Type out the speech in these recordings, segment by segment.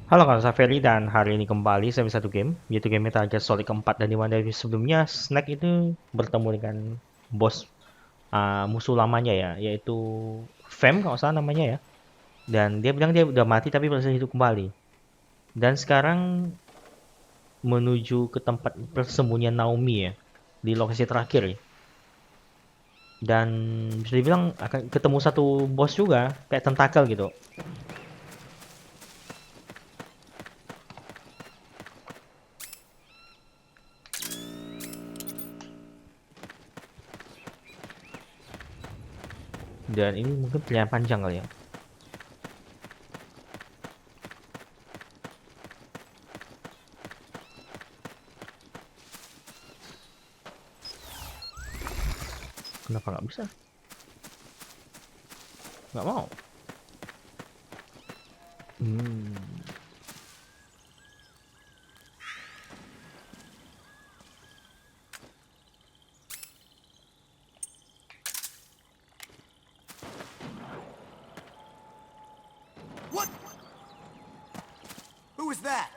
Halo kan, saya Ferry dan hari ini kembali saya satu game, yaitu game Metal Gear Solid keempat dan dimana dari sebelumnya Snack itu bertemu dengan bos musuh lamanya ya, yaitu Fem kalau nggak salah namanya ya. Dan dia bilang dia udah mati tapi bisa hidup kembali. Dan sekarang menuju ke tempat persembunyian Naomi ya, di lokasi terakhir ya. Dan bisa dibilang akan ketemu satu bos juga, kayak tentakel gitu. Dan ini mungkin pilihan panjang kali ya. Kenapa nggak bisa? Nggak mau. Hmm. What? Who was that?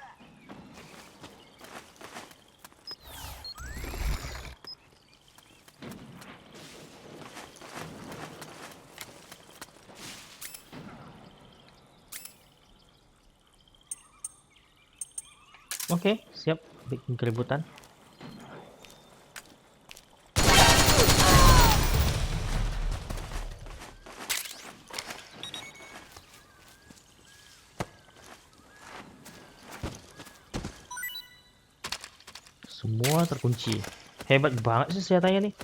Oke, siap. Bikin keributan. Semua terkunci. Hebat banget sih senjatanya nih.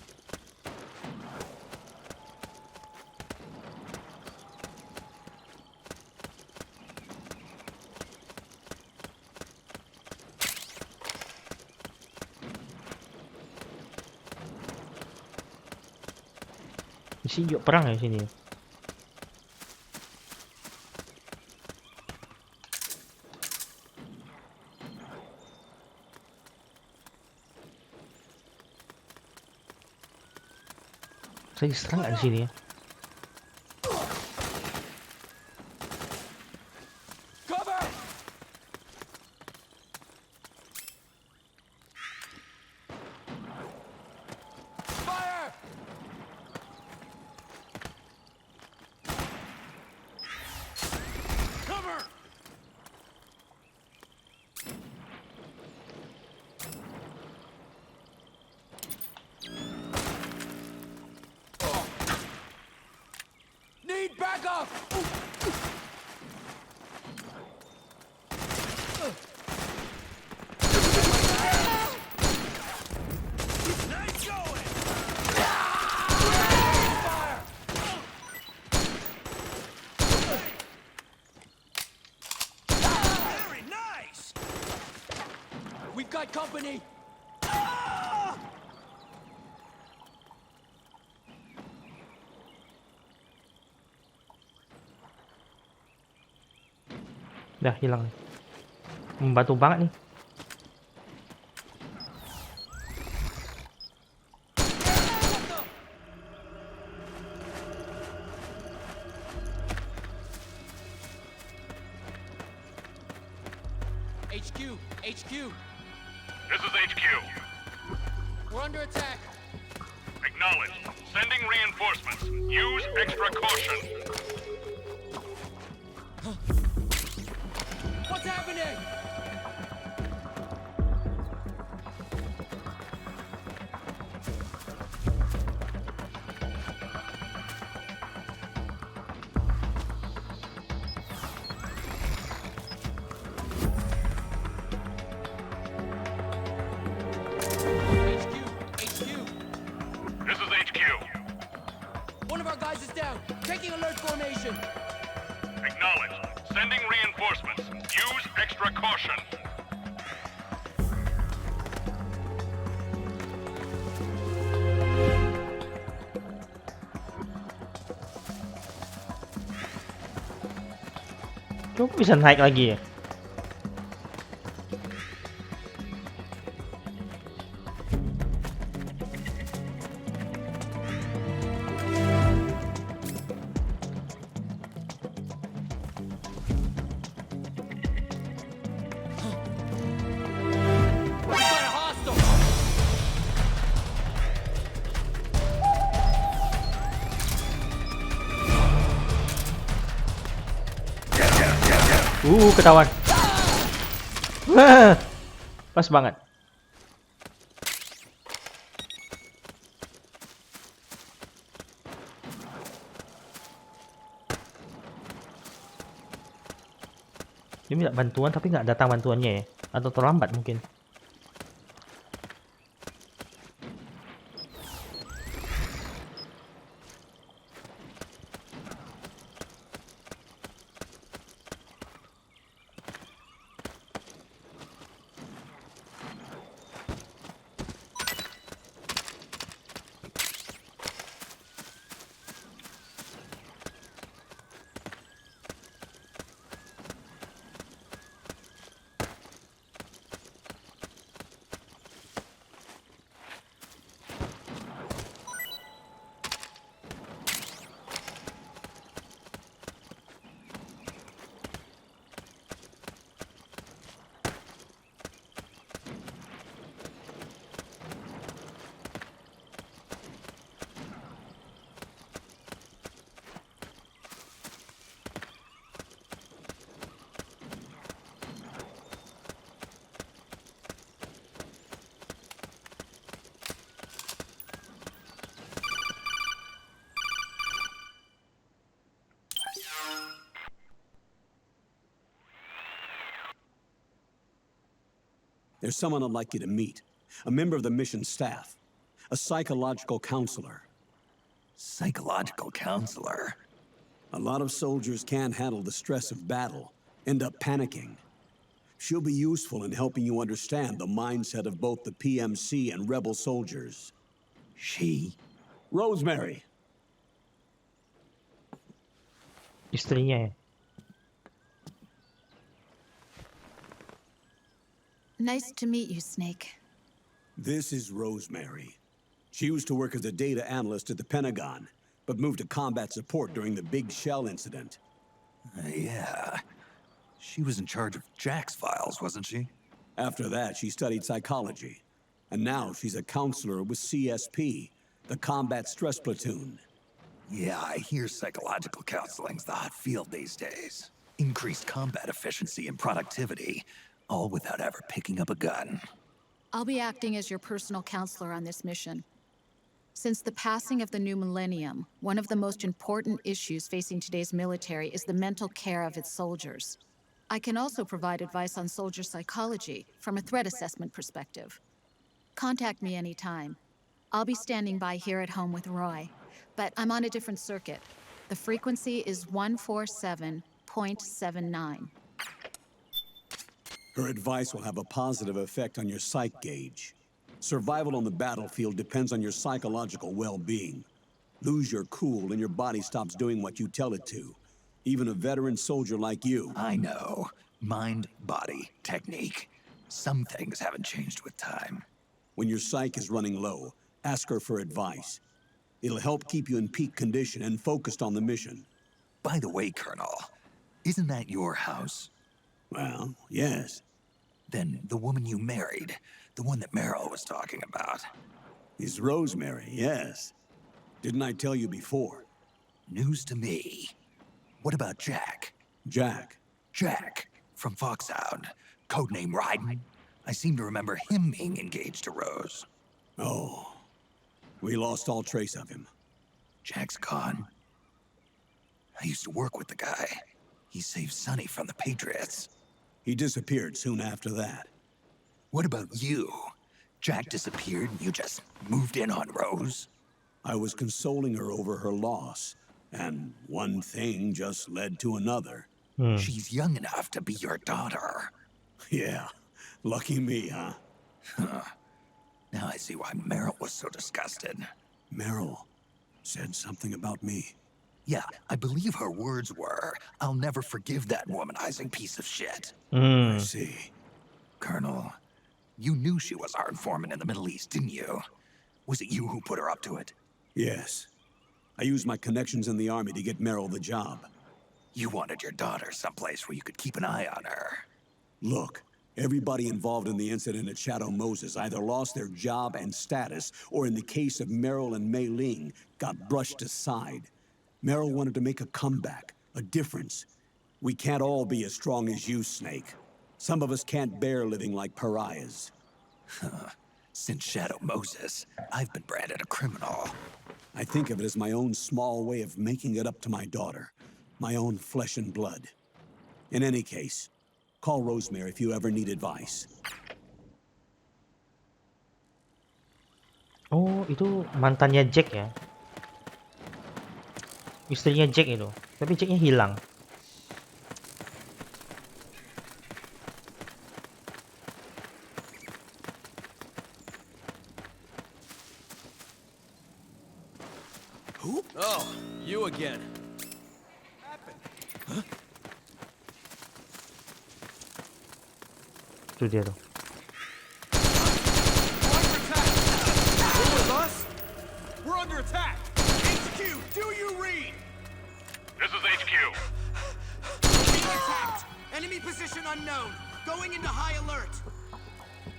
Di sini juga perang ya sini. Saya diserang nggak di sini ya? Cover! Fire! Cover! Need backup! Nice going! Fire! Very nice! We've got company! Udah hilang. Membantu banget nih. HQ! HQ! This is HQ. We're under attack! Acknowledge. Sending reinforcements. Use extra caution. What's happening? HQ! HQ! This is HQ. One of our guys is down! Taking alert formation! Acknowledge. Sending reinforcements. Use extra caution. Coba bisa naik lagi ya. Ketahuan. Wah, pas banget. Dia minta bantuan tapi nggak datang bantuannya ya? Atau terlambat mungkin? There's someone I'd like you to meet. A member of the mission staff. A psychological counselor. Psychological counselor? A lot of soldiers can't handle the stress of battle, end up panicking. She'll be useful in helping you understand the mindset of both the PMC and rebel soldiers. She? Rosemary. Istrinya ya. Nice to meet you, Snake. This is Rosemary. She used to work as a data analyst at the Pentagon, but moved to combat support during the Big Shell incident. Yeah. She was in charge of Jack's files, wasn't she? After that, she studied psychology. And now she's a counselor with CSP, the Combat Stress Platoon. Yeah, I hear psychological counseling's the hot field these days. Increased combat efficiency and productivity, all without ever picking up a gun. I'll be acting as your personal counselor on this mission. Since the passing of the new millennium, one of the most important issues facing today's military is the mental care of its soldiers. I can also provide advice on soldier psychology from a threat assessment perspective. Contact me anytime. I'll be standing by here at home with Roy, but I'm on a different circuit. The frequency is 147.79. Her advice will have a positive effect on your psych gauge. Survival on the battlefield depends on your psychological well-being. Lose your cool and your body stops doing what you tell it to. Even a veteran soldier like you. I know. Mind, body, technique. Some things haven't changed with time. When your psych is running low, ask her for advice. It'll help keep you in peak condition and focused on the mission. By the way, Colonel, isn't that your house? Well, yes. Then the woman you married, the one that Meryl was talking about. Is Rosemary, yes. Didn't I tell you before? News to me. What about Jack? Jack. Jack, from Foxhound. Codename Ryden. I seem to remember him being engaged to Rose. Oh. We lost all trace of him. Jack's gone. I used to work with the guy. He saved Sonny from the Patriots. He disappeared soon after that. What about you? Jack disappeared and you just moved in on Rose? I was consoling her over her loss, and one thing just led to another. She's young enough to be your daughter. Yeah, lucky me, huh? Now I see why Meryl was so disgusted. Meryl said something about me. Yeah, I believe her words were, "I'll never forgive that womanizing piece of shit." I see. Colonel, you knew she was our informant in the Middle East, didn't you? Was it you who put her up to it? Yes. I used my connections in the army to get Meryl the job. You wanted your daughter someplace where you could keep an eye on her. Look, everybody involved in the incident at Shadow Moses either lost their job and status, or in the case of Meryl and Mei Ling, got brushed aside. Meryl wanted to make a comeback, a difference. We can't all be as strong as you, Snake. Some of us can't bear living like pariahs. Since Shadow Moses, I've been branded a criminal. I think of it as my own small way of making it up to my daughter. My own flesh and blood. In any case, call Rosemary if you ever need advice. Oh, itu mantannya Jack ya? Istrinya Jack itu. Tapi Jacknya hilang. Oh, you again. Itu dia tuh. You're with us? We're under attack. HQ, do you read? This is HQ. Being attacked. Enemy position unknown. Going into high alert.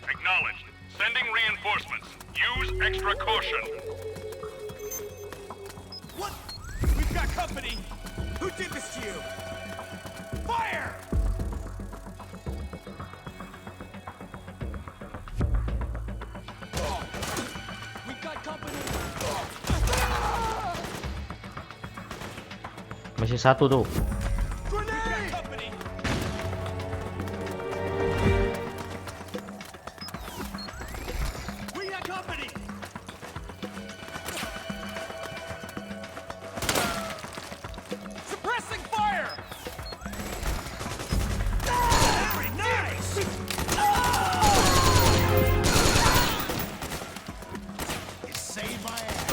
Acknowledged. Sending reinforcements. Use extra caution. What? We've got company. Who did this to you? Fire! We've got company. Masih satu tuh. Grenade! Company. We got company. Suppressing fire. Very nice. Save my ass.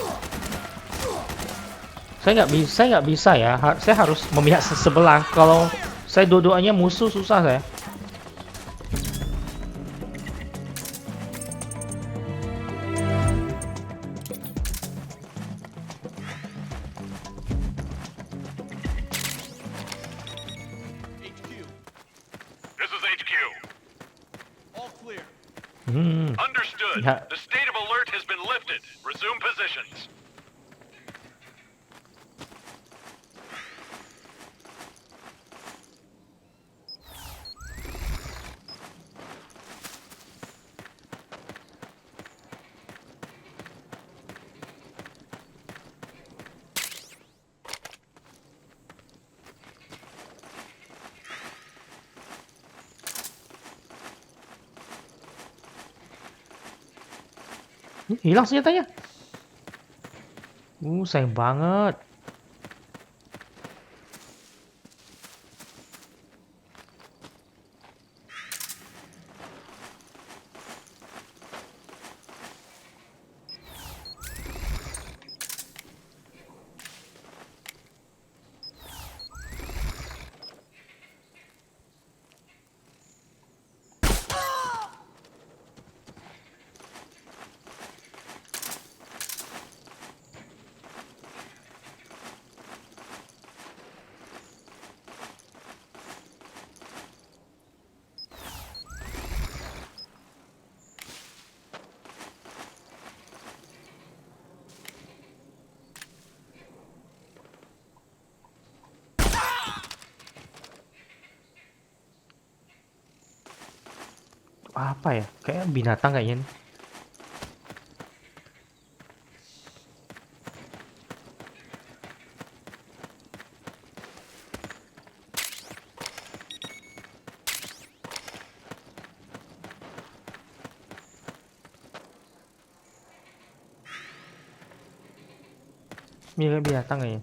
Saya nggak bisa ya. Saya harus memihak sebelah. Kalau saya dua-duanya musuh susah saya. HQ, This is HQ. all clear. Understood. Yeah. The state of alert has been lifted. Resume positions. Hilang senjatanya. Sayang banget. Apa ya? Kayak binatang kayaknya nih. Mirip binatang kayaknya.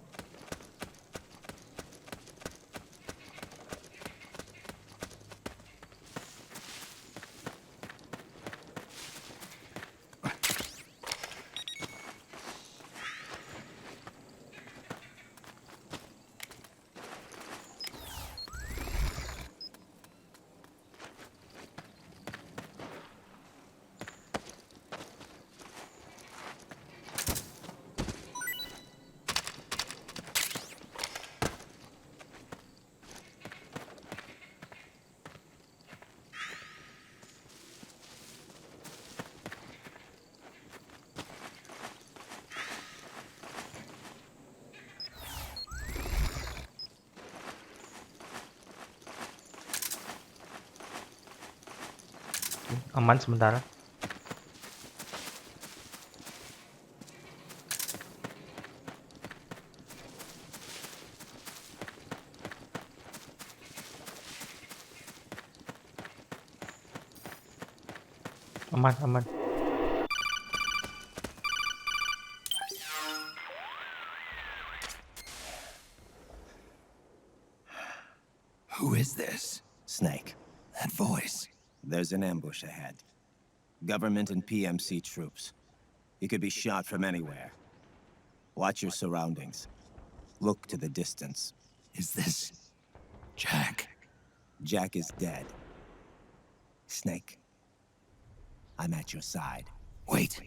Aman sementara. Aman, aman. Who is this? Snake, That voice. there's an ambush ahead. Government and PMC troops. You could be shot from anywhere. Watch your surroundings. Look to the distance. Is this Jack? Jack is dead. Snake, I'm at your side. Wait.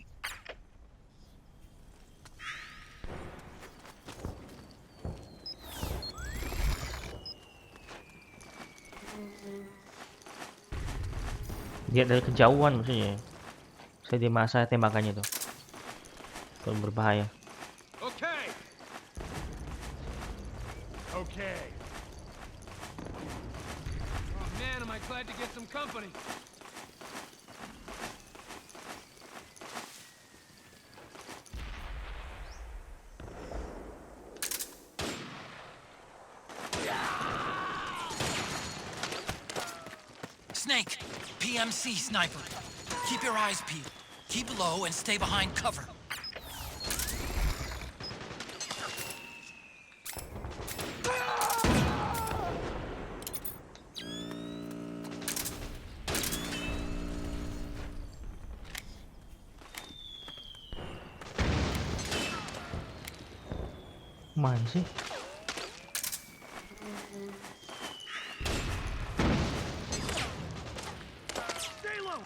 Lihat dari kejauhan maksudnya. Saya tembakannya tuh. Kalau berbahaya. Okay. Okay. Oh man, am I glad to get some company. Snake, PMC sniper. Keep your eyes peeled. Keep low and stay behind cover. Mana sih? Stay low.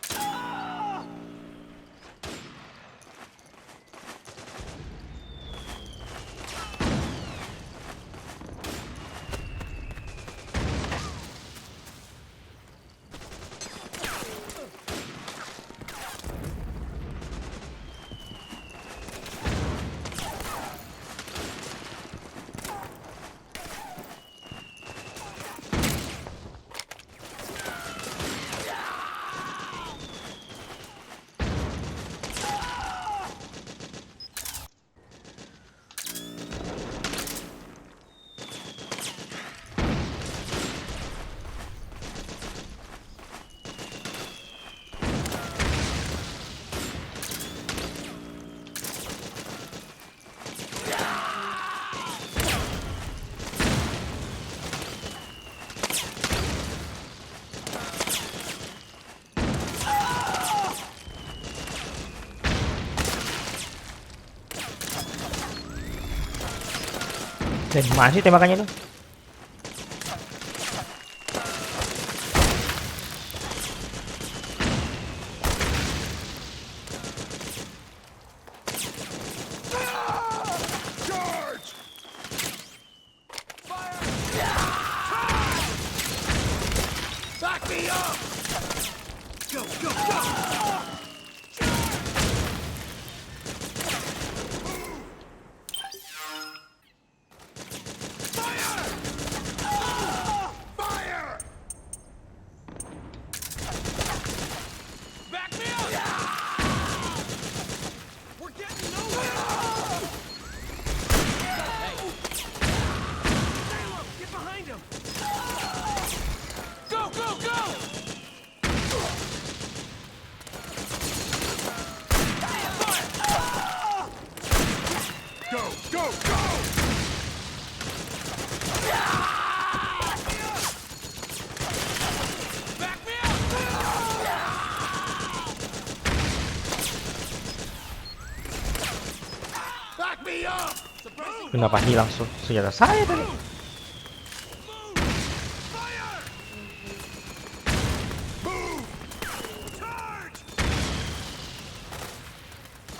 Dari mana sih tembakannya tuh? Charge! Fire! Back me up! Go, go, go! Fire! Back me up! We're getting nowhere! Stay low! Get behind him! Go, go, go! Go, go, go! Back me up! Back me up! Suppressing Kenapa hilang senjata saya tadi? Move! Fire! Move! Charge!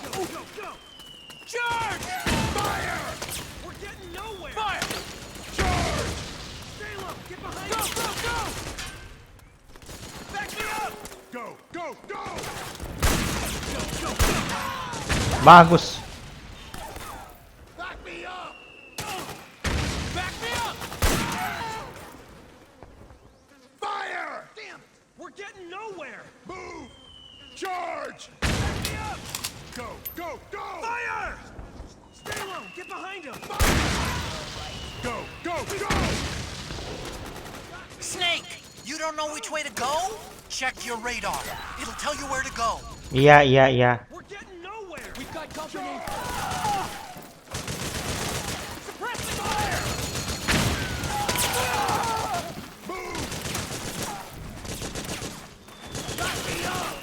Go, go, go! Charge! Fire! We're getting nowhere! Fire! Charge! Stay low! Get behind go, go, go! Back me up! Go, go, go! Go, go, go! Bagus. Back me up! Back me up! Fire! Damn it! We're getting nowhere. Move! Charge! Back me up! Go, go, go! Fire! Stay low. Get behind him. Go, go, go! Snake, you don't know which way to go? Check your radar. It'll tell you where to go. Iya, iya, iya. We're getting nowhere. We've got company. Suppressing fire! Move! Back me up!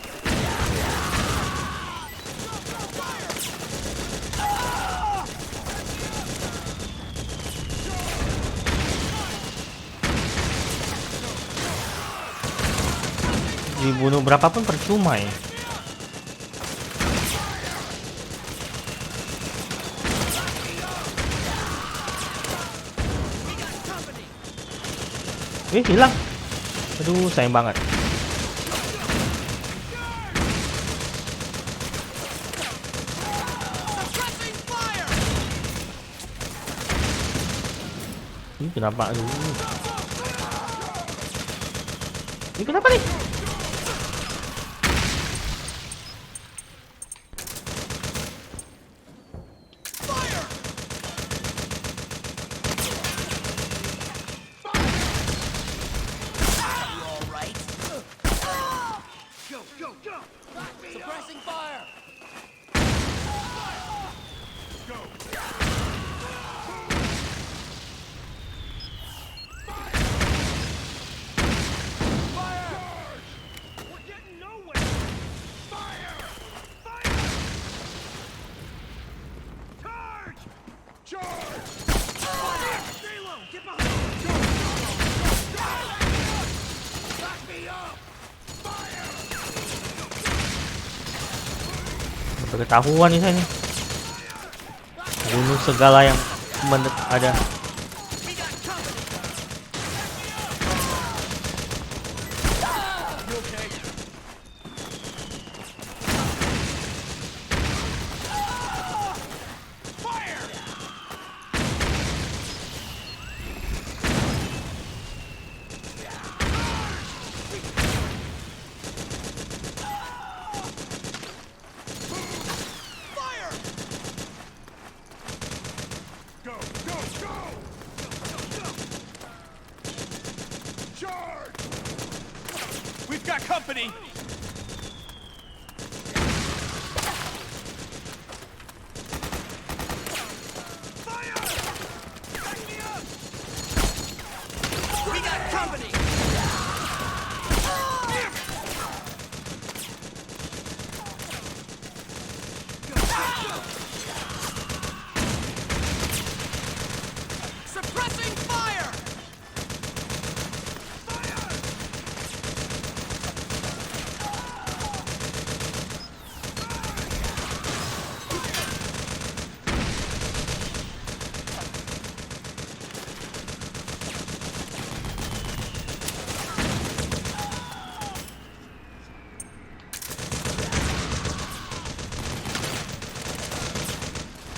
Dibunuh berapapun percuma ya. Hilang. Aduh, sayang banget. Ini kenapa? Aduh. Ini kenapa nih? Suppressing fire! We're getting nowhere! Fire! Fire! Charge! Charge! Stay low! Get behind him! Back me up! Berketahuan nih saya nih. Bunuh segala yang ada. Go, go, go! Charge! We've got company! Fire! Back me up! We got company! Suppressing fire!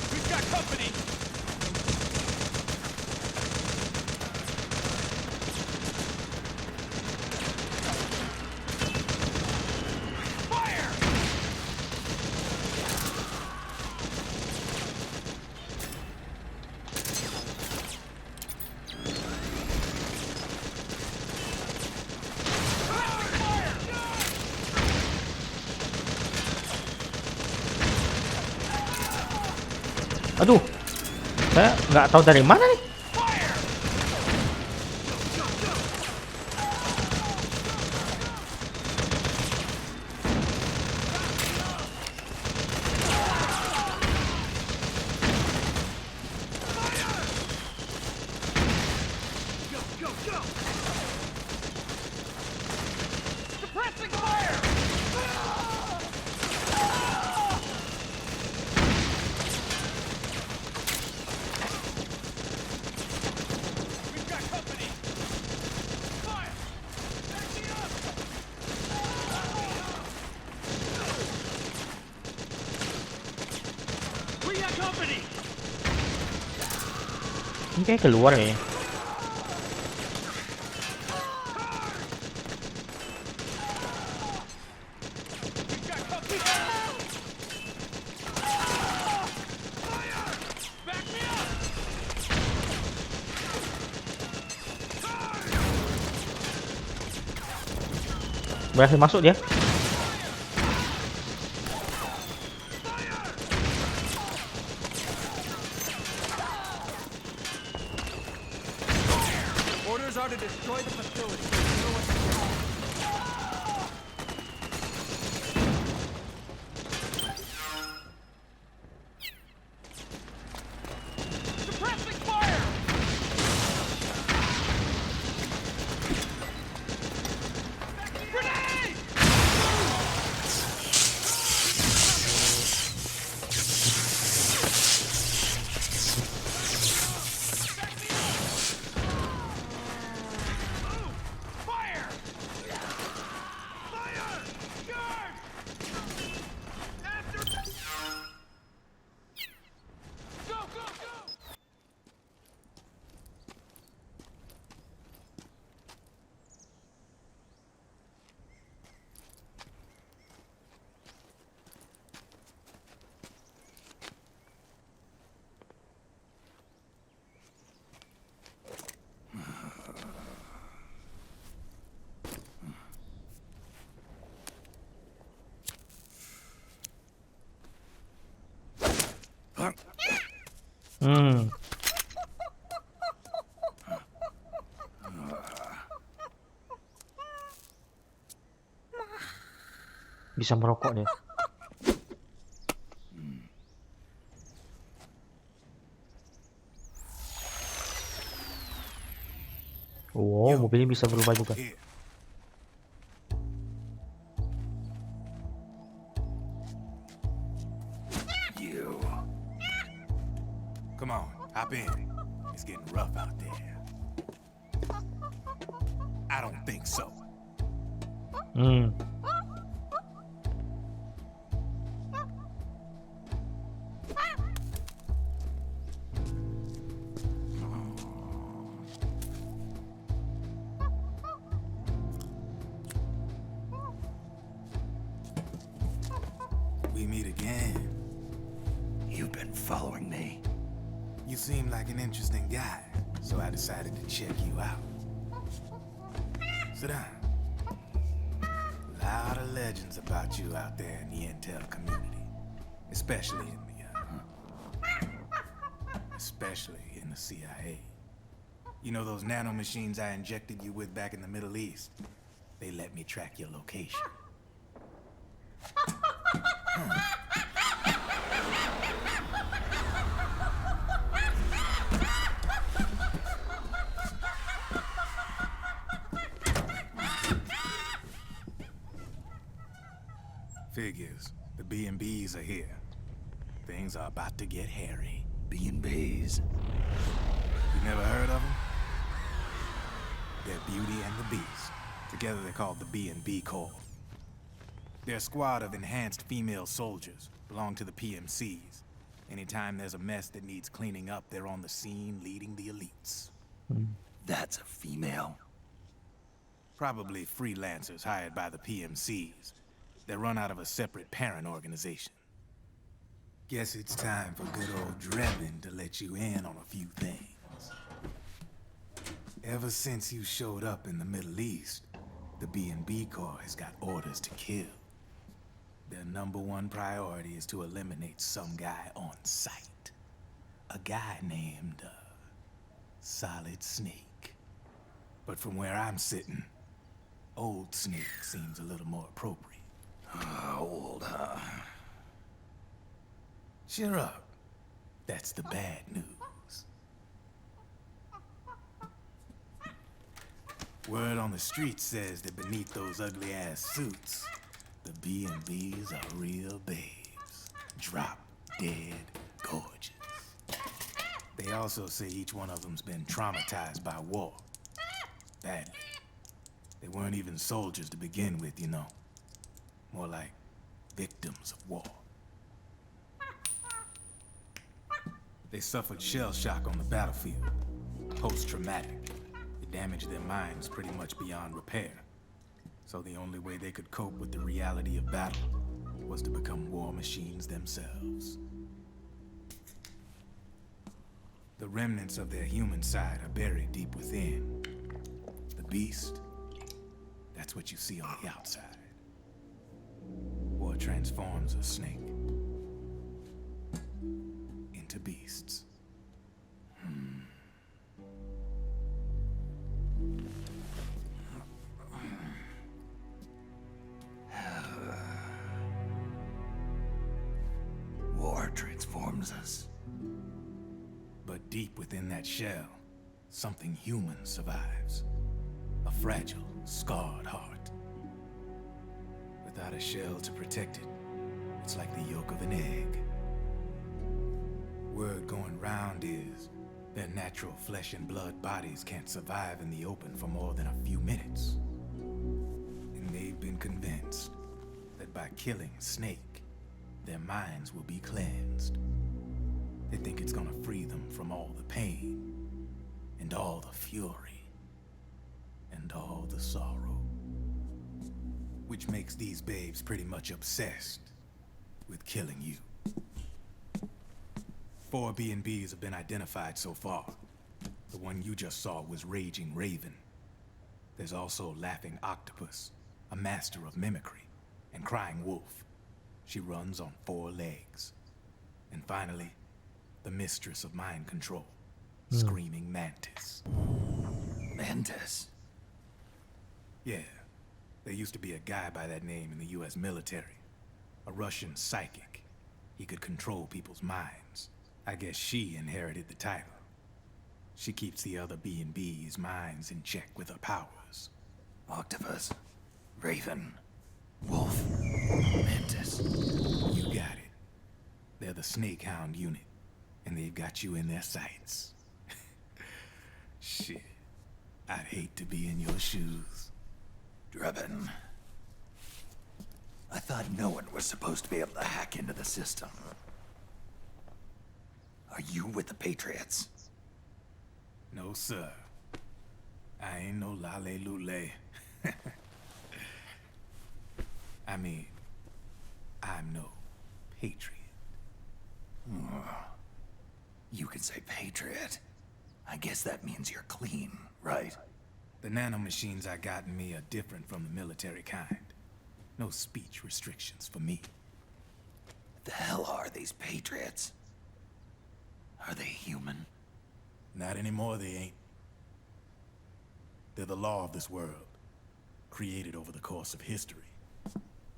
We've got company! Fire! Aduh. Saya nggak tahu dari mana nih. Go, go! Suppressing fire! We've got company! Fire! Back me up! We got company! Ini kayak keluar ya. Berhasil masuk dia. Orders are to destroy the facility. You know what to do. Suppressing fire! Grenade! Fire! Fire! Charge! After... Go, go, go! Hmm. Bisa merokok dia. Wow, mobilnya bisa berubah juga. Here. You. Come on, hop in. It's getting rough out there. I don't think so. Hmm. We meet again. You've been following me. You seem like an interesting guy, so I decided to check you out. Sit down. A lot of legends about you out there in the intel community, especially in the CIA. You know those nano machines I injected you with back in the Middle East? They let me track your location. Figures. The B&Bs are here. Things are about to get hairy. B&Bs. You never heard of them? They're Beauty and the Beast. Together they're called the B&B Corps. They're a squad of enhanced female soldiers, belong to the PMCs. Anytime there's a mess that needs cleaning up, they're on the scene leading the elites. That's a female. Probably freelancers hired by the PMCs. They run out of a separate parent organization. Guess it's time for good old Drebin to let you in on a few things. Ever since you showed up in the Middle East, the B&B Corps has got orders to kill. Their #1 priority is to eliminate some guy on sight. A guy named, Solid Snake. But from where I'm sitting, Old Snake seems a little more appropriate. Old, huh? Cheer up. That's the bad news. Word on the street says that beneath those ugly-ass suits, the B&Bs are real babes. Drop dead gorgeous. They also say each one of them's been traumatized by war. Badly. They weren't even soldiers to begin with, you know. More like victims of war. They suffered shell shock on the battlefield. Post-traumatic. It damaged their minds pretty much beyond repair. So the only way they could cope with the reality of battle was to become war machines themselves. The remnants of their human side are buried deep within. The beast, That's what you see on the outside. Or transforms a snake into beasts. War transforms us. But deep within that shell, something human survives. A fragile, scarred heart. Without a shell to protect it, it's like the yolk of an egg. Word going round is their natural flesh and blood bodies can't survive in the open for more than a few minutes. And they've been convinced that by killing Snake, their minds will be cleansed. They think it's gonna free them from all the pain, and all the fury, and all the sorrow. Which makes these babes pretty much obsessed with killing you. 4 B&Bs have been identified so far. The one you just saw was Raging Raven. There's also Laughing Octopus, a master of mimicry, and Crying Wolf. She runs on 4 legs. And finally, the mistress of mind control, Screaming Mantis. Mantis? Yeah, there used to be a guy by that name in the US military. A Russian psychic. He could control people's minds. I guess she inherited the title. She keeps the other B&B's minds in check with her powers. Octopus, Raven, Wolf, Mantis. You got it. They're the Snake Hound unit, and they've got you in their sights. Shit, I'd hate to be in your shoes. Drebin. I thought no one was supposed to be able to hack into the system. Are you with the Patriots? No, sir. I ain't no lale-lule. I mean, I'm no patriot. You can say Patriot. I guess that means you're clean, right? The nanomachines I got in me are different from the military kind. No speech restrictions for me. The hell are these Patriots? Are they human? Not anymore, they ain't. They're the law of this world, created over the course of history.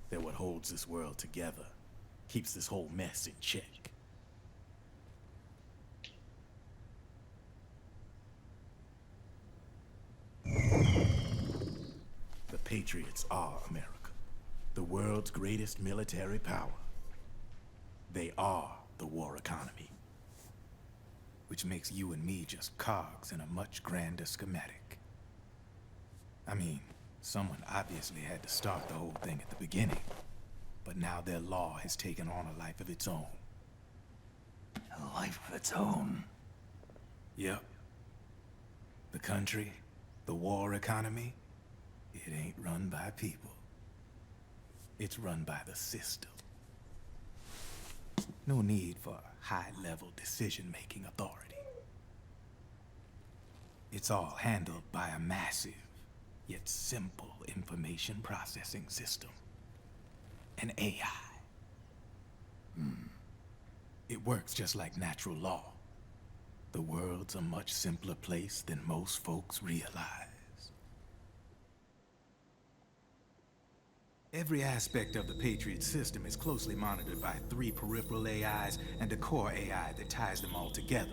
They're what holds this world together, keeps this whole mess in check. The Patriots are America, the world's greatest military power. They are the war economy, which makes you and me just cogs in a much grander schematic. I mean, someone obviously had to start the whole thing at the beginning, but now their law has taken on a life of its own. A life of its own? Yep. The country, the war economy, it ain't run by people. It's run by the system. No need for high-level decision-making authority. It's all handled by a massive, yet simple information processing system. An AI. It works just like natural law. The world's a much simpler place than most folks realize. Every aspect of the Patriot system is closely monitored by 3 peripheral AIs and a core AI that ties them all together.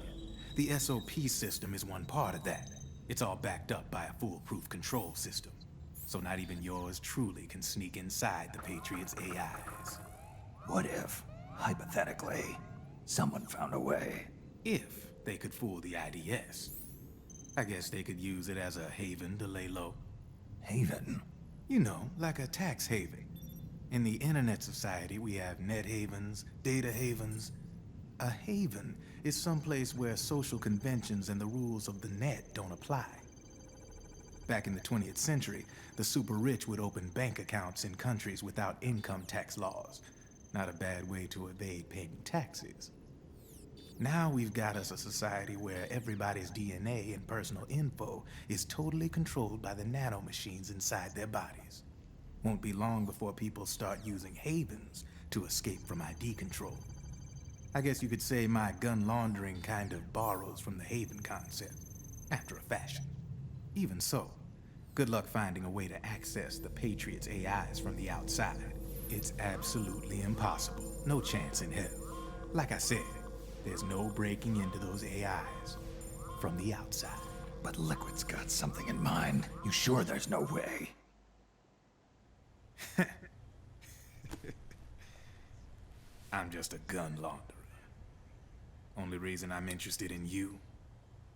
The SOP system is one part of that. It's all backed up by a foolproof control system. So not even yours truly can sneak inside the Patriots' AIs. What if, hypothetically, someone found a way? If they could fool the IDS. I guess they could use it as a haven to lay low. Haven? You know, like a tax haven. In the internet society, we have net havens, data havens. A haven is someplace where social conventions and the rules of the net don't apply. Back in the 20th century, the super rich would open bank accounts in countries without income tax laws. Not a bad way to evade paying taxes. Now we've got us a society where everybody's DNA and personal info is totally controlled by the nanomachines inside their bodies. Won't be long before people start using havens to escape from ID control. I guess you could say my gun laundering kind of borrows from the haven concept, after a fashion. Even so, good luck finding a way to access the Patriots' AIs from the outside. It's absolutely impossible. No chance in hell. Like I said, there's no breaking into those AIs from the outside. But Liquid's got something in mind. You sure there's no way? I'm just a gun launderer. Only reason I'm interested in you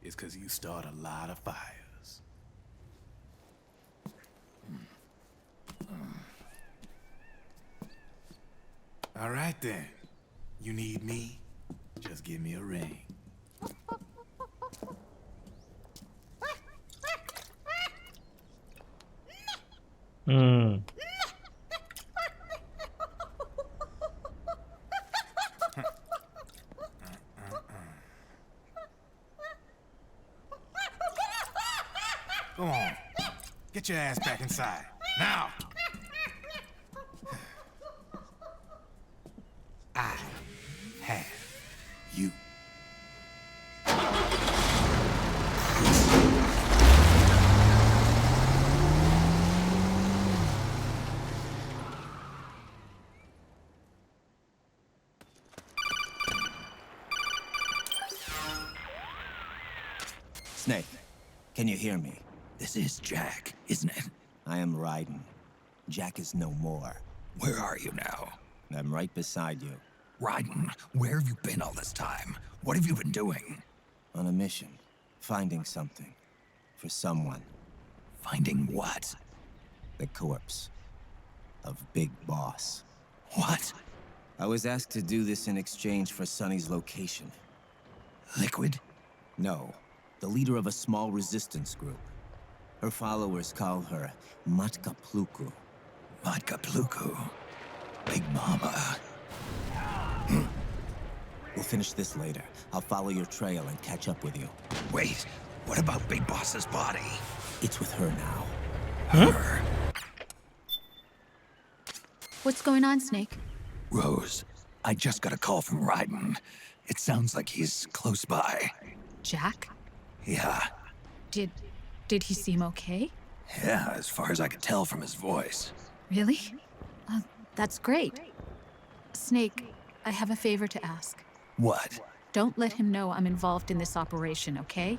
is because you start a lot of fires. All right then. You need me? Just give me a ring. Go on. Get your ass back inside. Now! I have you. Snake, can you hear me? This is Jack, isn't it? I am Raiden. Jack is no more. Where are you now? I'm right beside you. Raiden, where have you been all this time? What have you been doing? On a mission. Finding something. For someone. Finding what? The corpse. Of Big Boss. What? I was asked to do this in exchange for Sonny's location. Liquid? No. The leader of a small resistance group. Her followers call her Matka Pluku. Matka Pluku. Big Mama. We'll finish this later. I'll follow your trail and catch up with you. Wait, what about Big Boss's body? It's with her now. Her? What's going on, Snake? Rose, I just got a call from Raiden. It sounds like he's close by. Jack? Yeah. Did he seem okay? Yeah, as far as I could tell from his voice. Really? That's great. Snake, I have a favor to ask. What? Don't let him know I'm involved in this operation, okay?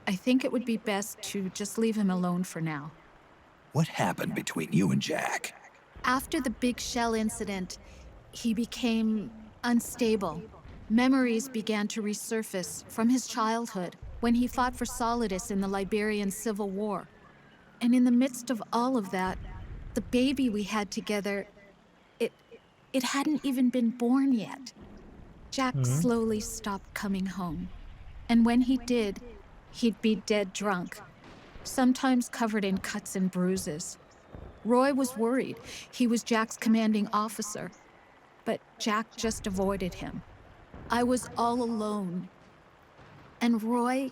I think it would be best to just leave him alone for now. What happened between you and Jack? After the big shell incident, he became unstable. Memories began to resurface from his childhood when he fought for Solidus in the Liberian Civil War. And in the midst of all of that, the baby we had together, it hadn't even been born yet. Jack slowly stopped coming home. And when he did, he'd be dead drunk, sometimes covered in cuts and bruises. Roy was worried. He was Jack's commanding officer. But Jack just avoided him. I was all alone. And Roy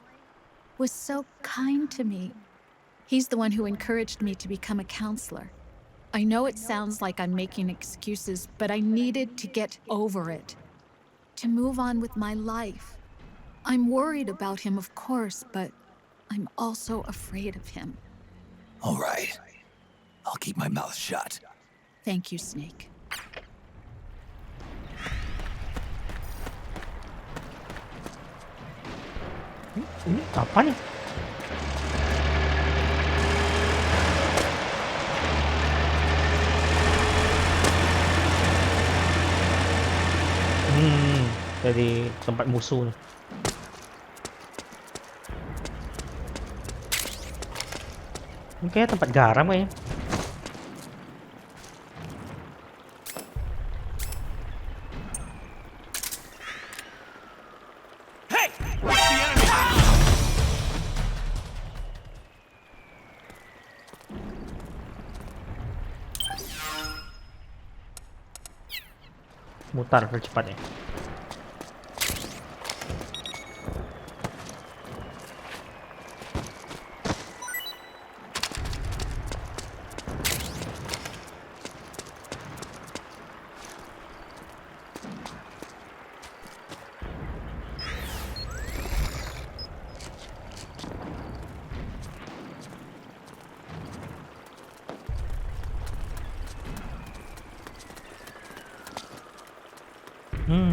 was so kind to me. He's the one who encouraged me to become a counselor. I know it sounds like I'm making excuses, but I needed to get over it. To move on with my life. I'm worried about him, of course, but I'm also afraid of him. All right. I'll keep my mouth shut. Thank you, Snake. Apa nih? Dari tempat musuh nih. Ini kayak tempat garam kayaknya. Hey! What's the enemy? Mutar percepat ya.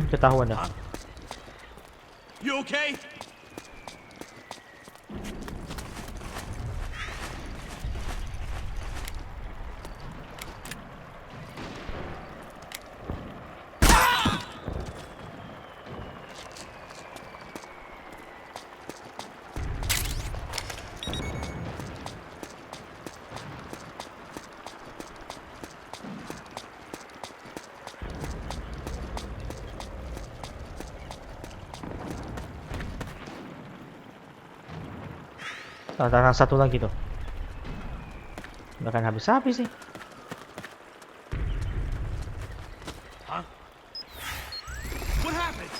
Ketahuan dah. You okay? Datang satu lagi tuh. Udah kan habis-habis nih. Huh? What happened?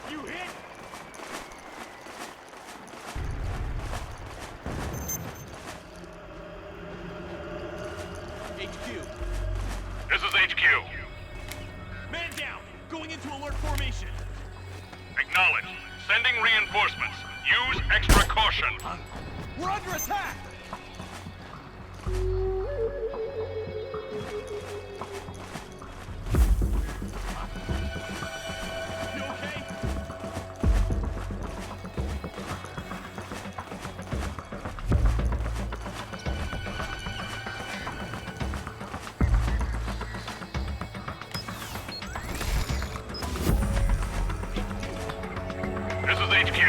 You hit? HQ. This is HQ. Man down! Going into alert formation! Acknowledge. Sending reinforcements. Use extra caution. We're under attack! You okay? This is HQ.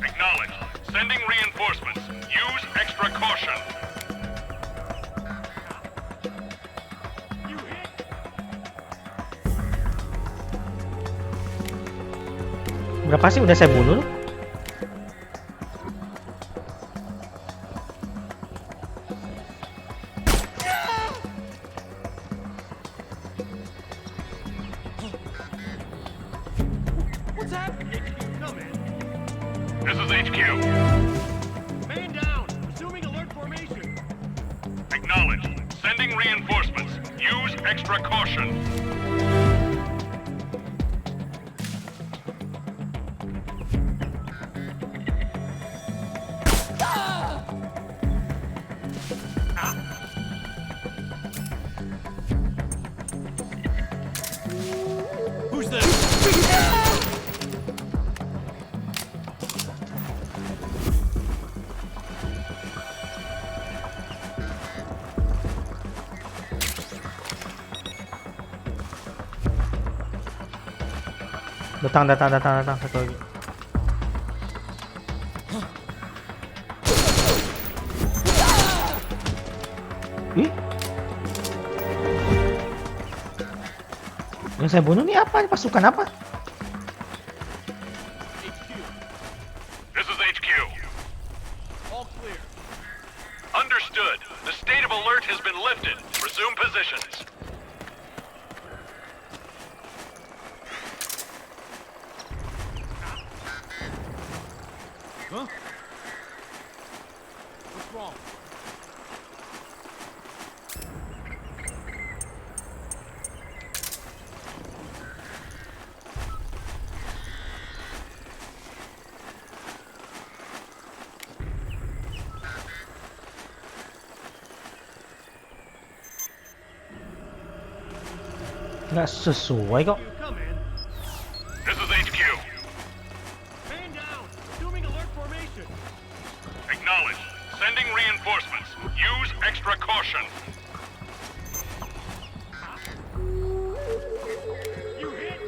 Acknowledge. Sending reinforcements. Use extra caution. You hit? Berapa sih udah saya bunuh? What's happening? HQ, come in. This is HQ. Man down! Resuming alert formation! Acknowledge. Sending reinforcements. Use extra caution. Who's this? Datang satu lagi. Ih. Yang saya bunuh nih apa? Pasukan apa? HQ. This is HQ. All clear. Understood. The state of alert has been lifted. Resume positions. Huh? What's wrong? Nggak sesuai kok. You come in. This is HQ. Man down! Resuming alert formation! Acknowledge. Sending reinforcements. Use extra caution. You hit?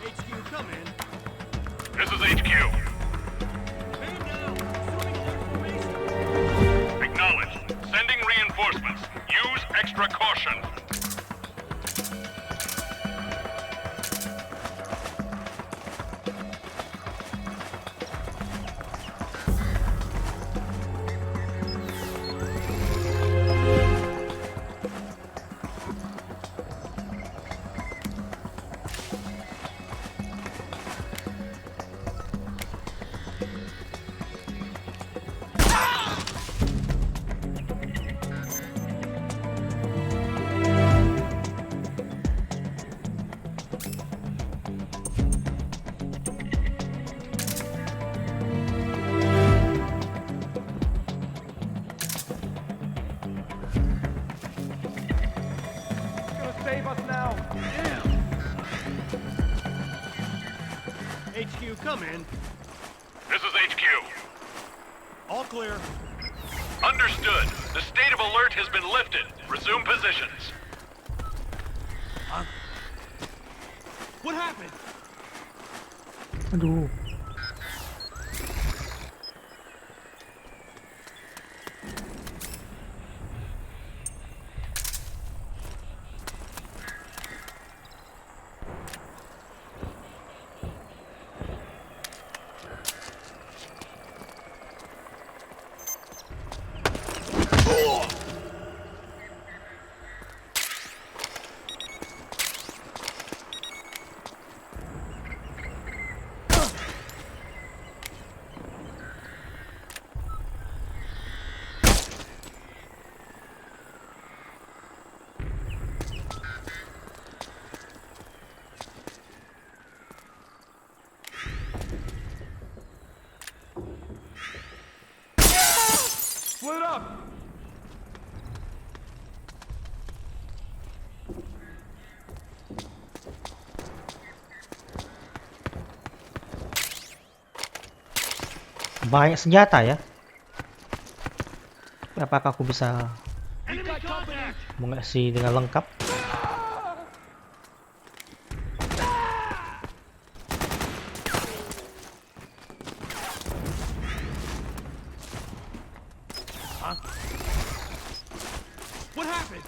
HQ, come in. This is HQ. Man down! Resuming alert formation! Acknowledge. Sending reinforcements. Use extra caution. Save us now. Damn. HQ, come in. This is HQ. All clear. Understood. The state of alert has been lifted. Resume positions. What happened? Aduh. Split up. Banyak senjata ya. Apakah aku bisa Enemy contact. mengisi dengan lengkap? What happened?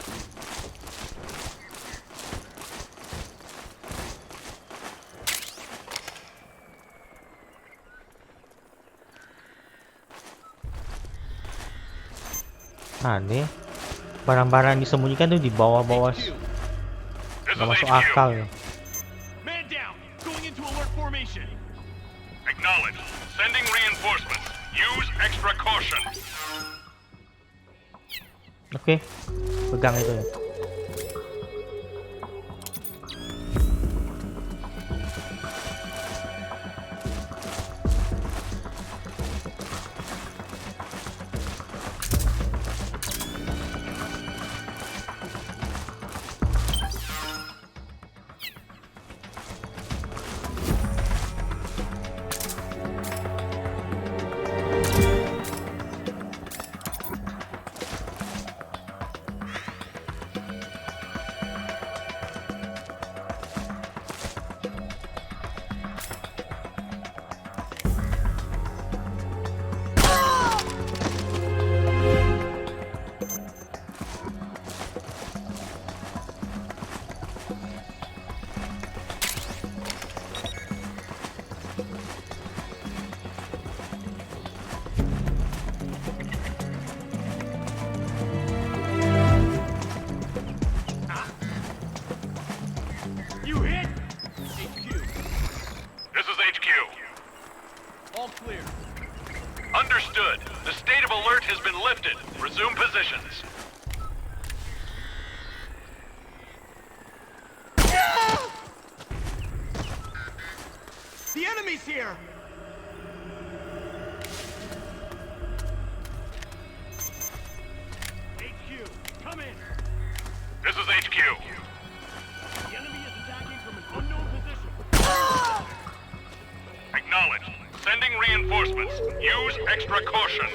Aneh. Barang-barang yang disembunyikan tuh di bawah-bawah. This Nggak is masuk HQ. akal ya. Man down. Going into alert formation. Acknowledge. Sending reinforcements. Use extra caution. Oke. Pegang itu ya. You hit. HQ. This is HQ. All clear. Understood. The state of alert has been lifted. Resume positions. The enemy's here. HQ, come in. This is HQ. The enemy is attacking from an unknown position. Acknowledge. Sending reinforcements. Use extra caution.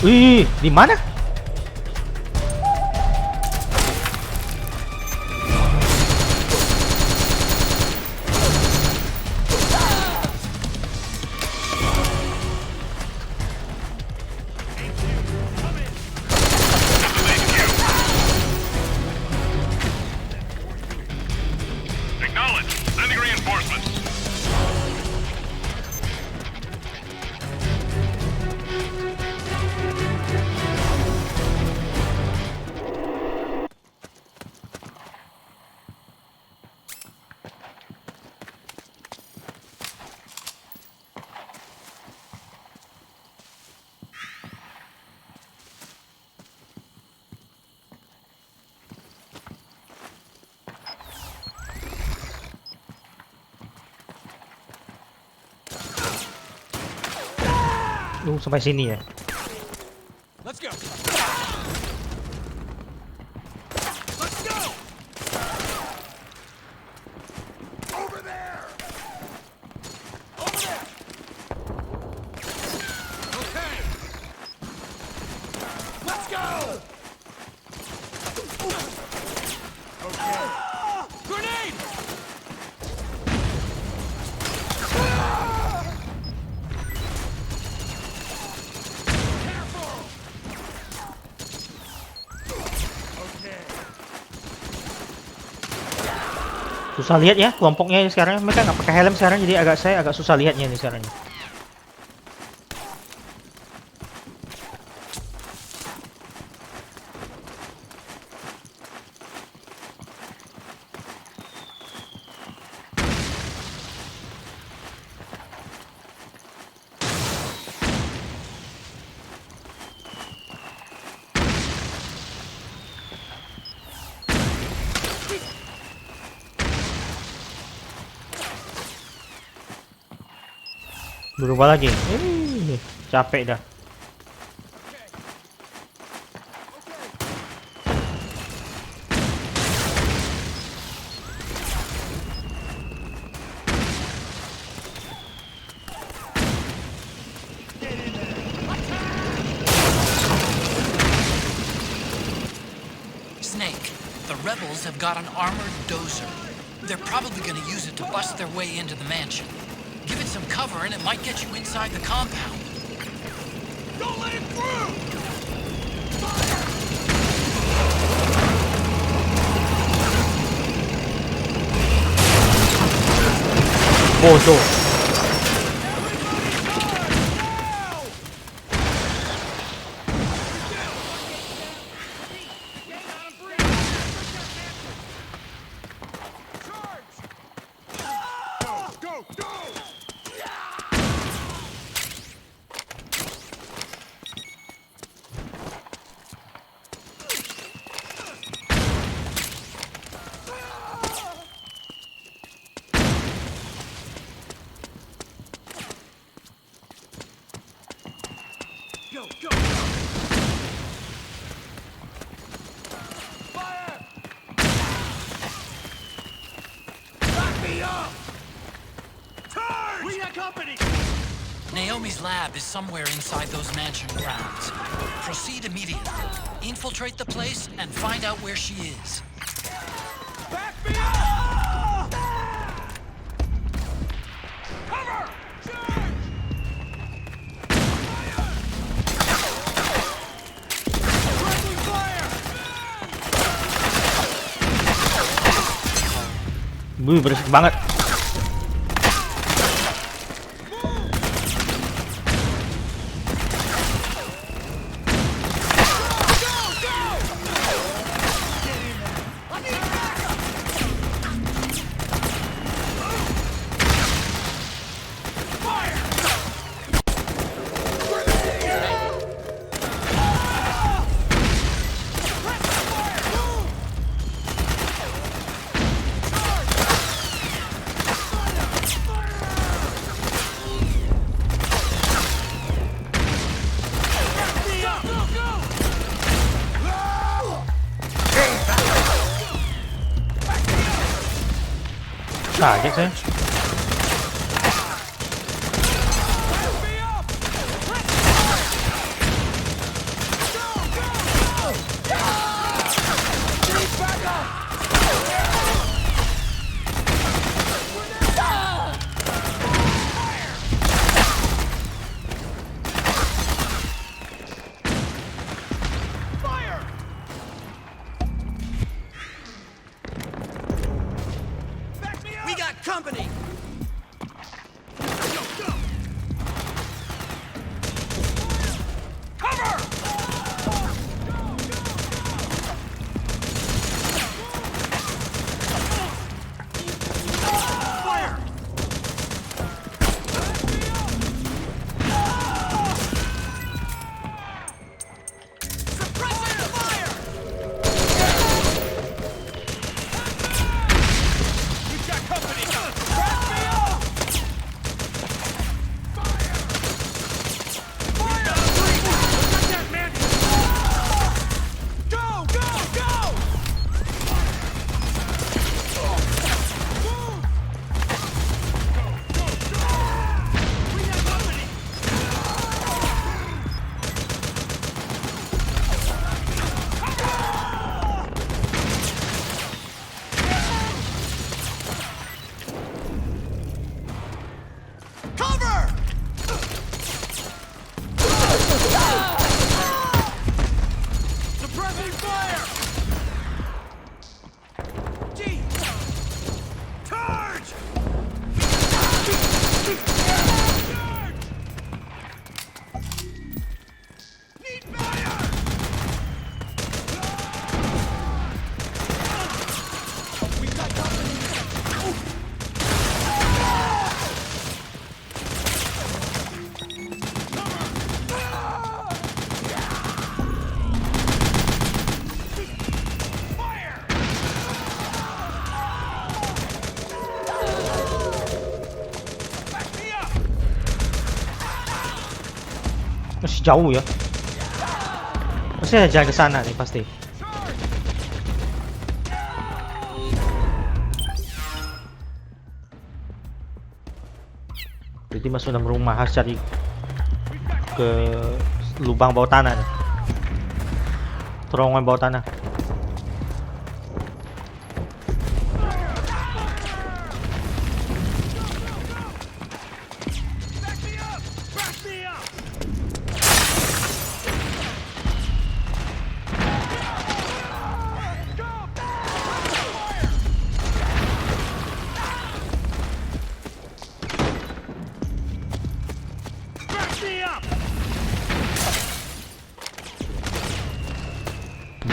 Wih, di mana? Acknowledge. Sending reinforcements. Sampai sini ya. Let's go. Grenade! Susah lihat ya kelompoknya sekarang. Mereka nggak pakai helm sekarang, jadi saya agak susah lihatnya nih sekarang. Berubah lagi. Capek dah. Snake, the rebels have got an armored dozer. They're probably gonna use it to bust their way into the mansion. Give it some cover and it might get you inside the compound. Don't let it through! Bodoh. Naomi's lab is somewhere inside those mansion grounds. Proceed immediately. Infiltrate the place and find out where she is. Back me up! Cover! Charge! Friendly fire! Berisik banget. Kaget saya. We got company! Suppressing fire! D! Charge! Need fire! We got company! Masih jauh ya. Pasti ada jalan ke sana nih pasti. Jadi masuk dalam rumah, harus cari ke lubang bawah tanah nih. Terowongan bawah tanah.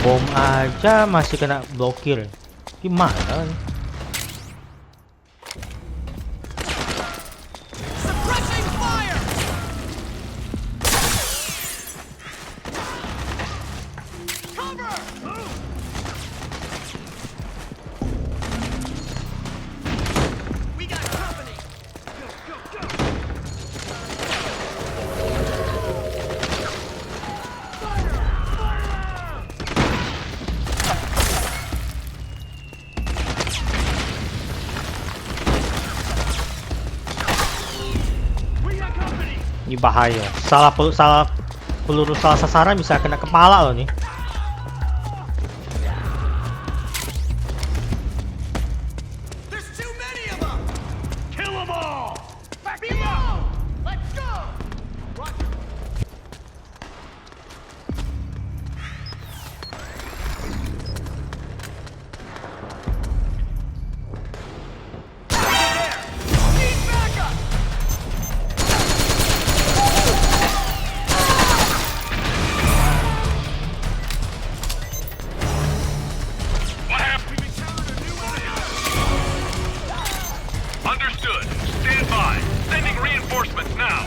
Bom aja masih kena blokir. Gimana? Suppressing fire! Cover! We got company! Go, go, go! Ini bahaya. Salah peluru salah sasaran bisa kena kepala loh nih. There's too many of them! Kill them all! Back me up! Let's go! Roger. Need backup! What happened? We've encountered a new enemy! Understood. Stand by. Sending reinforcements now.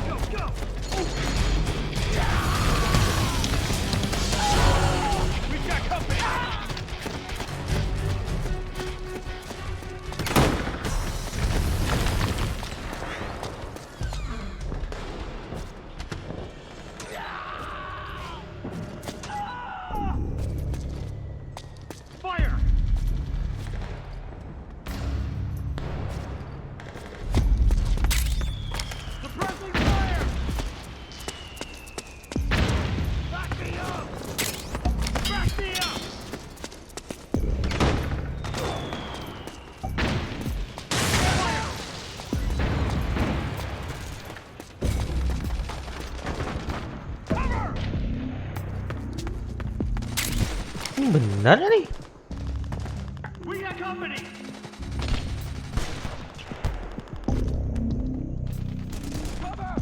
Go, go! We've got company! Fire! Suppressing fire! Back me up! Back me up! Fire! Cover! Ini benar nih. We got company! Cover!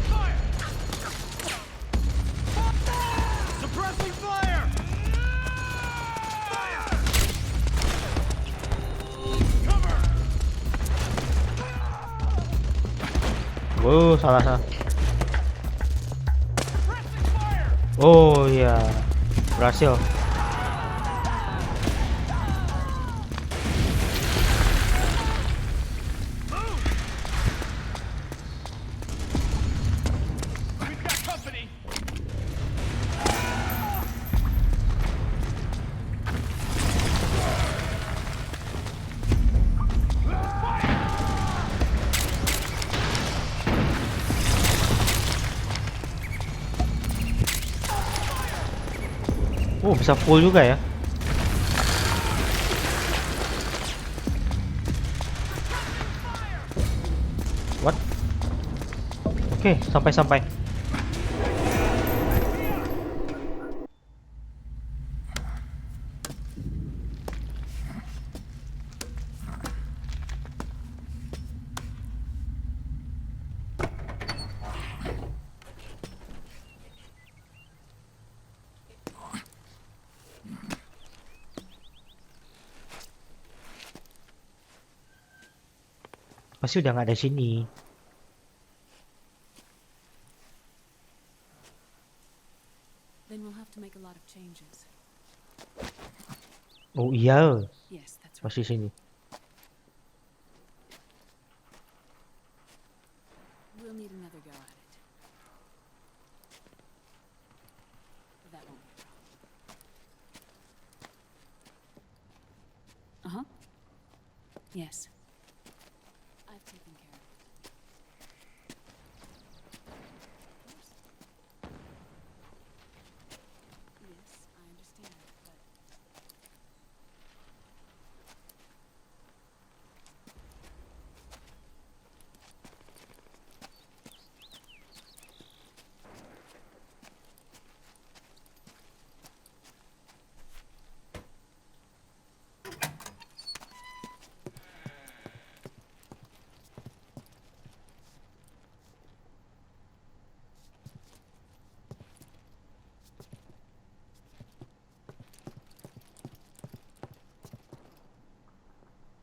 Fire! Suppressing fire! Fire! Cover! Salah. Suppressing fire! Oh iya, berhasil. Move! We've got company! Oh, bisa full juga ya. Oke, sampai. Pasti udah nggak ada sini. Then we'll have to make a lot of changes. Oh iya, Yes, that's right. pasti sini. We'll need another go at it. That won't be a problem. Yes. I've taken care of it. Yes, I understand, but...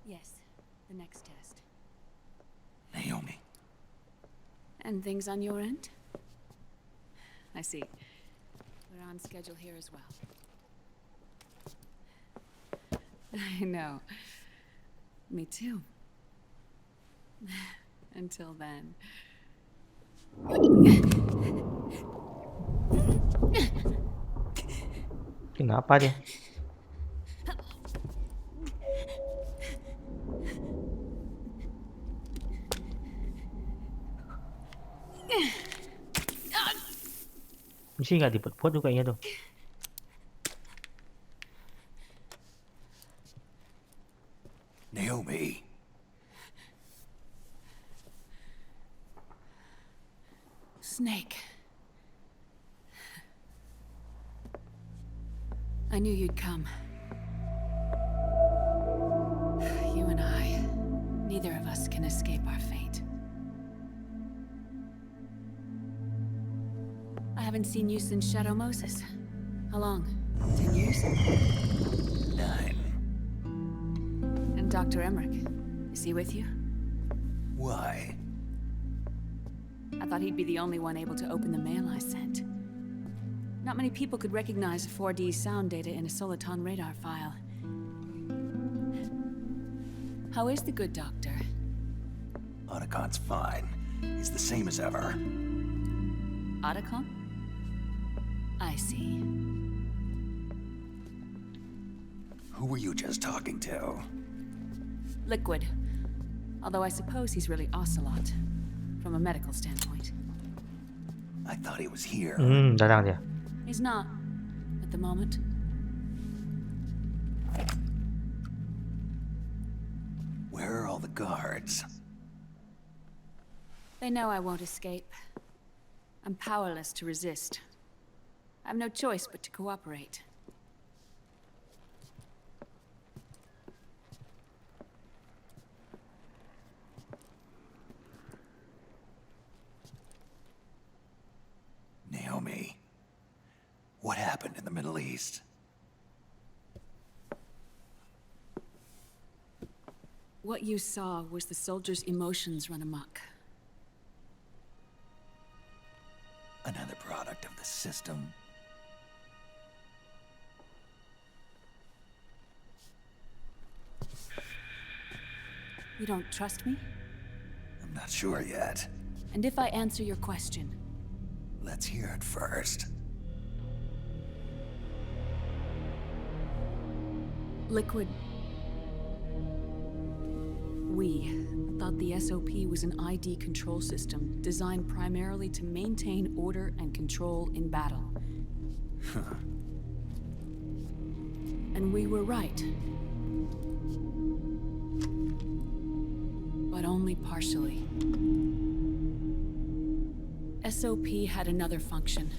Yes, the next test. Naomi. And things on your end? I see. We're on schedule here as well. I know. Me too. Until then. Kenapa dia? Mesti nggak dibuat-buat tuh kayaknya tuh. Naomi. Snake. I knew you'd come. You and I, neither of us can escape our fate. I haven't seen you since Shadow Moses. How long? 10 years? 9. And Dr. Emmerich, is he with you? Why? I thought he'd be the only one able to open the mail I sent. Not many people could recognize 4D sound data in a Soliton radar file. How is the good doctor? Otacon's fine. He's the same as ever. Otacon? I see. Who were you just talking to? Liquid. Although I suppose he's really Ocelot, from a medical standpoint. I thought he was here. Datang dia. He's not, at the moment. Where are all the guards? They know I won't escape. I'm powerless to resist. I have no choice but to cooperate. Naomi. What happened in the Middle East? What you saw was the soldiers' emotions run amok. Another product of the system. You don't trust me? I'm not sure yet. And if I answer your question? Let's hear it first. Liquid. We thought the SOP was an ID control system designed primarily to maintain order and control in battle. And we were right. But only partially. SOP had another function.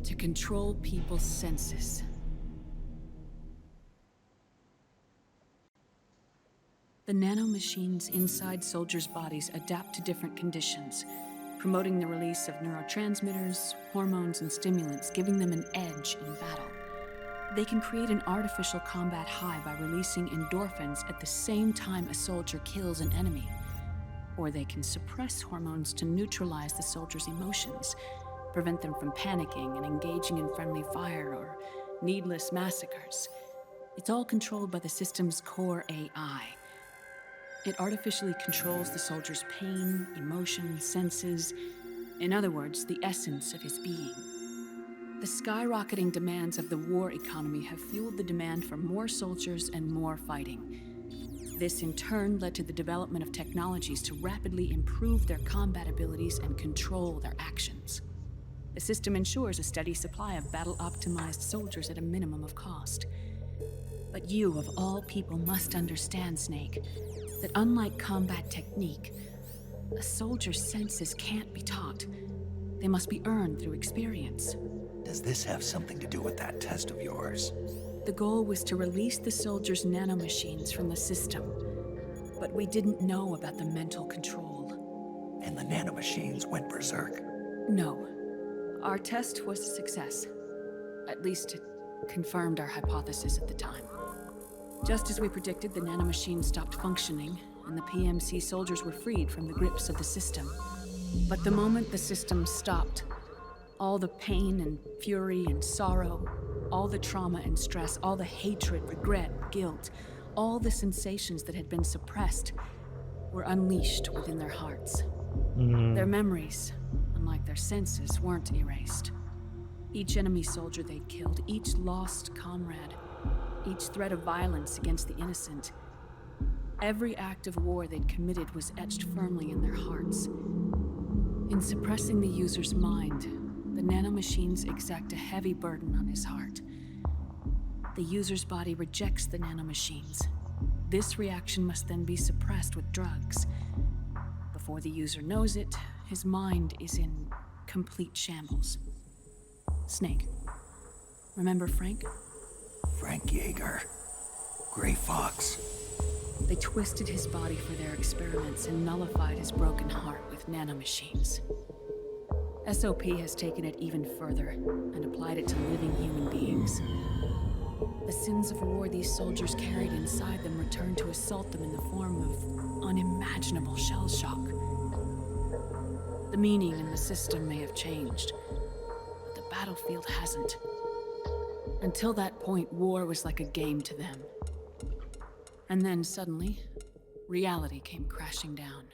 To control people's senses. The nanomachines inside soldiers' bodies adapt to different conditions, promoting the release of neurotransmitters, hormones, and stimulants, giving them an edge in battle. They can create an artificial combat high by releasing endorphins at the same time a soldier kills an enemy. Or they can suppress hormones to neutralize the soldier's emotions, prevent them from panicking and engaging in friendly fire or needless massacres. It's all controlled by the system's core AI. It artificially controls the soldier's pain, emotion, senses, in other words, the essence of his being. The skyrocketing demands of the war economy have fueled the demand for more soldiers and more fighting. This in turn led to the development of technologies to rapidly improve their combat abilities and control their actions. The system ensures a steady supply of battle-optimized soldiers at a minimum of cost. But you, of all people, must understand, Snake, that unlike combat technique, a soldier's senses can't be taught. They must be earned through experience. Does this have something to do with that test of yours? The goal was to release the soldiers' nanomachines from the system, but we didn't know about the mental control. And the nanomachines went berserk? No. Our test was a success. At least it confirmed our hypothesis at the time. Just as we predicted, the nanomachines stopped functioning, and the PMC soldiers were freed from the grips of the system. But the moment the system stopped, all the pain and fury and sorrow, all the trauma and stress, all the hatred, regret, guilt, all the sensations that had been suppressed were unleashed within their hearts. Their memories, unlike their senses, weren't erased. Each enemy soldier they'd killed, each lost comrade, each threat of violence against the innocent, every act of war they'd committed was etched firmly in their hearts. In suppressing the user's mind, the nanomachines exact a heavy burden on his heart. The user's body rejects the nanomachines. This reaction must then be suppressed with drugs. Before the user knows it, his mind is in complete shambles. Snake. Remember Frank? Frank Yeager. Gray Fox. They twisted his body for their experiments and nullified his broken heart with nanomachines. SOP has taken it even further and applied it to living human beings. The sins of war these soldiers carried inside them returned to assault them in the form of unimaginable shell shock. The meaning in the system may have changed, but the battlefield hasn't. Until that point, war was like a game to them. And then suddenly, reality came crashing down.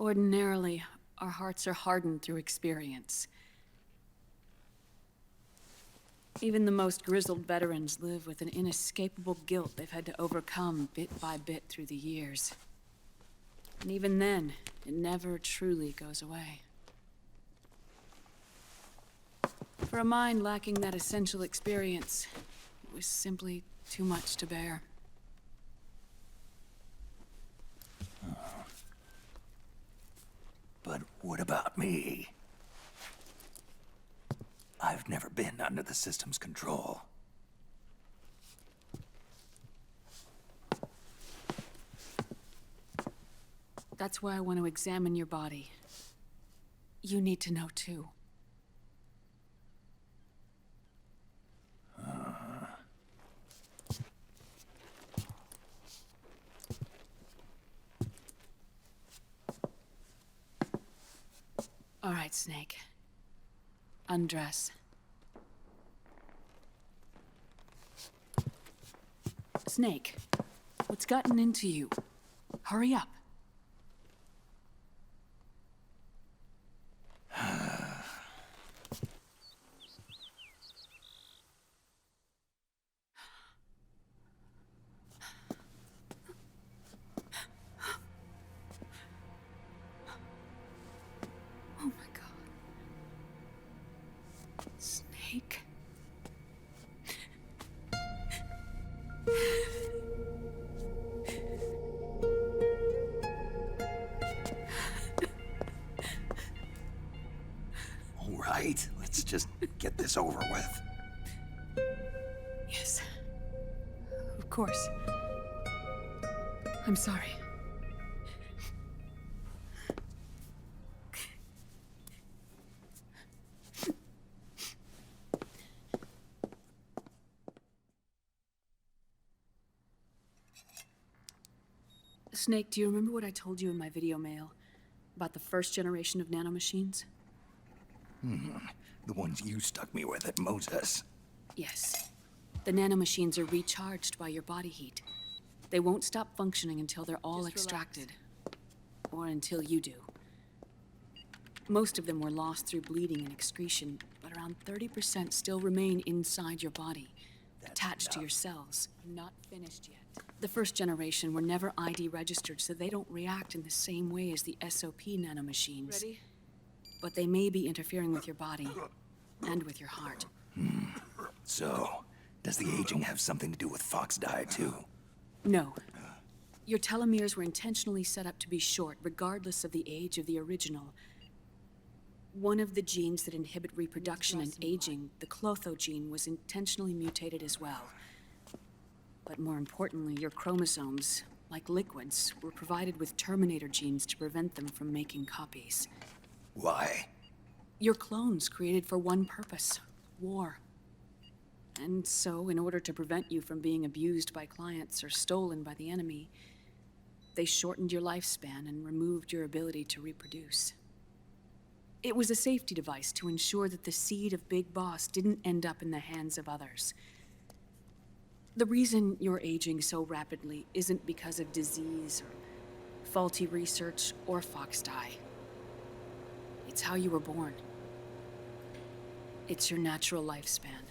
Ordinarily, our hearts are hardened through experience. Even the most grizzled veterans live with an inescapable guilt they've had to overcome bit by bit through the years. And even then, it never truly goes away. For a mind lacking that essential experience, it was simply too much to bear. But what about me? I've never been under the system's control. That's why I want to examine your body. You need to know too. All right, Snake. Undress. Snake, what's gotten into you? Hurry up. Oh my God. Snake? All right, let's just get this over with. Yes. Of course. I'm sorry. Snake, do you remember what I told you in my video mail about the first generation of nanomachines? The ones you stuck me with at Moses. Yes. The nanomachines are recharged by your body heat. They won't stop functioning until they're all extracted. Or until you do. Most of them were lost through bleeding and excretion, but around 30% still remain inside your body, attached to your cells. Not finished yet. The first generation were never ID registered, so they don't react in the same way as the SOP nanomachines. Ready? But they may be interfering with your body, and with your heart. So, does the aging have something to do with Fox diet too? No. Your telomeres were intentionally set up to be short, regardless of the age of the original. One of the genes that inhibit reproduction and aging, the Clotho gene, was intentionally mutated as well. But more importantly, your chromosomes, like liquids, were provided with terminator genes to prevent them from making copies. Why? Your clones created for one purpose: war. And so, in order to prevent you from being abused by clients or stolen by the enemy, they shortened your lifespan and removed your ability to reproduce. It was a safety device to ensure that the seed of Big Boss didn't end up in the hands of others. The reason you're aging so rapidly isn't because of disease or faulty research or Fox die. It's how you were born. It's your natural lifespan.